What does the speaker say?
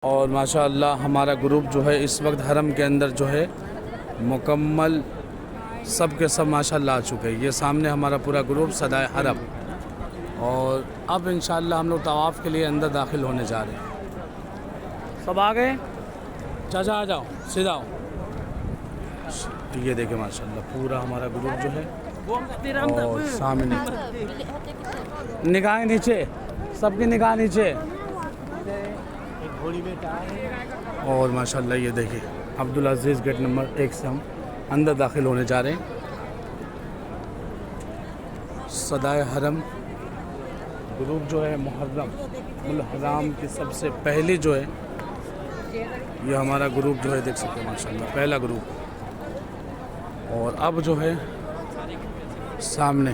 और माशाअल्लाह हमारा ग्रुप जो है इस वक्त हरम के अंदर जो है मुकम्मल सब के सब माशाअल्लाह आ चुके हैं। ये सामने हमारा पूरा ग्रुप सदाए हरम, और अब इंशाअल्लाह हम लोग तवाफ़ के लिए अंदर दाखिल होने जा रहे हैं। सब आ गए? चाचा आ जाओ, सीधा आओ। ये देखें माशाअल्लाह पूरा हमारा ग्रुप जो है, और सामने निगाहें नीचे, सबकी निगाह नीचे। और माशाअल्लाह ये देखिए अब्दुल अज़ीज़ गेट नंबर 1 से हम अंदर दाखिल होने जा रहे हैं। सदाए हरम ग्रुप जो है मुहर्रम हराम की सबसे पहली जो है ये हमारा ग्रुप जो है, देख सकते हैं माशाअल्लाह पहला ग्रुप। और अब जो है सामने